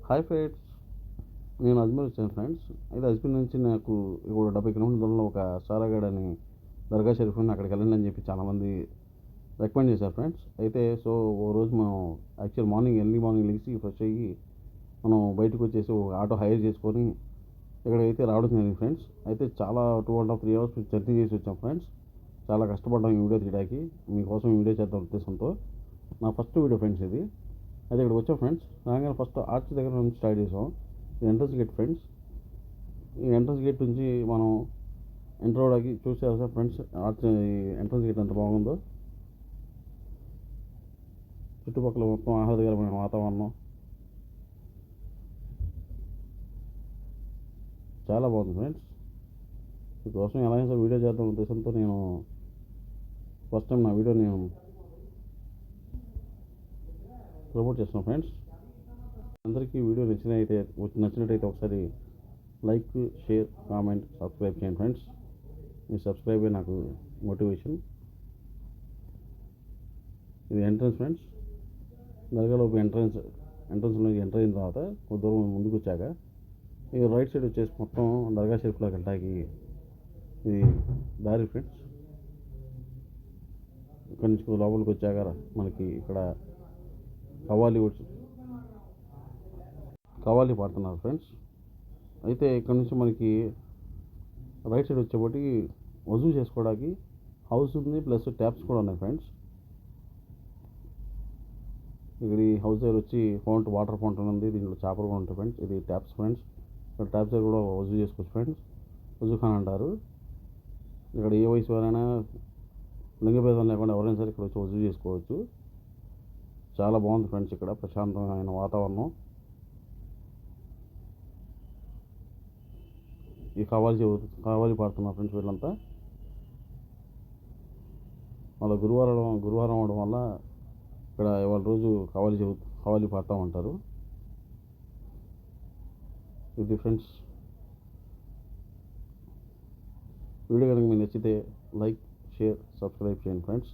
Hi friends, నేను అజ్మీర్ వచ్చాను friends. అయితే అజ్మీర్ నుంచి నాకు ఇప్పుడు 70 కిలోమీటర్ల దూరంలో ఒక సారాగఢ్ అని దర్గా షరీఫ్ ఉంది, అక్కడికి వెళ్ళండి అని చెప్పి చాలామంది రికమెండ్ చేశారు ఫ్రెండ్స్. అయితే ఓ రోజు మనం యాక్చువల్ ఎర్లీ మార్నింగ్ లేచి ఫ్రెష్ అయ్యి మనం బయటకు వచ్చేసి ఒక ఆటో హైర్ చేసుకొని ఇక్కడైతే రావడం జరిగింది ఫ్రెండ్స్. అయితే చాలా 2.5 3 అవర్స్ జర్నీ చేసి వచ్చాం ఫ్రెండ్స్. చాలా కష్టపడ్డాం ఈ వీడియో తీయడానికి, మీకోసం ఈ వీడియో చేద్దాం ఉద్దేశంతో. నా ఫస్ట్ వీడియో ఫ్రెండ్స్ ఇది. అయితే ఇక్కడికి వచ్చాం ఫ్రెండ్స్. రాగానే ఫస్ట్ ఆర్చ్ దగ్గర నుంచి స్టార్ట్ చేసాం. ఇది ఎంట్రన్స్ గేట్ ఫ్రెండ్స్. ఈ ఎంట్రన్స్ గేట్ నుంచి మనం ఎంటర్ అవ్వడానికి చూసారు సార్ ఫ్రెండ్స్, ఆర్చ్ ఈ ఎంట్రన్స్ గేట్ ఎంత బాగుందో. చుట్టుపక్కల మొత్తం ఆహ్లాదకరమైన వాతావరణం, చాలా బాగుంది ఫ్రెండ్స్. మీకోసం ఎలా అయినా వీడియో చేద్దాం ఉద్దేశంతో నేను ఫస్ట్ టైం నా వీడియో నేను ప్రమోట్ చేస్తున్నాను ఫ్రెండ్స్. అందరికీ వీడియో నచ్చినట్టయితే ఒకసారి లైక్, షేర్, కామెంట్, సబ్స్క్రైబ్ చేయండి ఫ్రెండ్స్. మీ సబ్స్క్రైబే నాకు మోటివేషన్. ఇది ఎంట్రన్స్ ఫ్రెండ్స్. దర్గాలోపు ఎంట్రన్స్లోకి ఎంటర్ అయిన తర్వాత కొంత దూరం ముందుకు వచ్చాక ఇది రైట్ సైడ్ వచ్చేసి మొత్తం దర్గా షరీఫ్లోకి వెళ్ళడానికి ఇది దారి ఫ్రెండ్స్. ఇక్కడి నుంచి లోపలికి వచ్చాక మనకి ఇక్కడ కవాలి పాడుతున్నారు ఫ్రెండ్స్. అయితే ఇక్కడ నుంచి మనకి రైట్ సైడ్ వచ్చేప్పటికి వజూ చేసుకోవడానికి హౌస్ ఉంది, ప్లస్ ట్యాప్స్ కూడా ఉన్నాయి ఫ్రెండ్స్. ఇక్కడ ఈ హౌస్ దగ్గర వచ్చి వాటర్ ఫౌంటైన్ ఉంది, దీంట్లో చేపలు కూడా ఉంటాయి ఫ్రెండ్స్. ఇది ట్యాప్స్ ఫ్రెండ్స్. ఇక్కడ ట్యాప్స్ దగ్గర కూడా వజూ చేసుకోవచ్చు ఫ్రెండ్స్. వజూ ఖాన్ అంటారు. ఇక్కడ ఏ వయసు వారైనా లింగభేదం లేకుండా ఎవరైనా సరే ఇక్కడ వచ్చి వజూ చేసుకోవచ్చు. చాలా బాగుంది ఫ్రెండ్స్. ఇక్కడ ప్రశాంతమైన వాతావరణం. ఈ కావాలి పాడుతున్నారు ఫ్రెండ్స్ వీళ్ళంతా. వాళ్ళ గురువారం అవడం వల్ల ఇక్కడ ఇవాళ రోజు కావాలి పాడుతూ ఉంటారు. ఇది ఫ్రెండ్స్. వీడియో కనుక మీకు నచ్చితే లైక్, షేర్, సబ్స్క్రైబ్ చేయండి ఫ్రెండ్స్.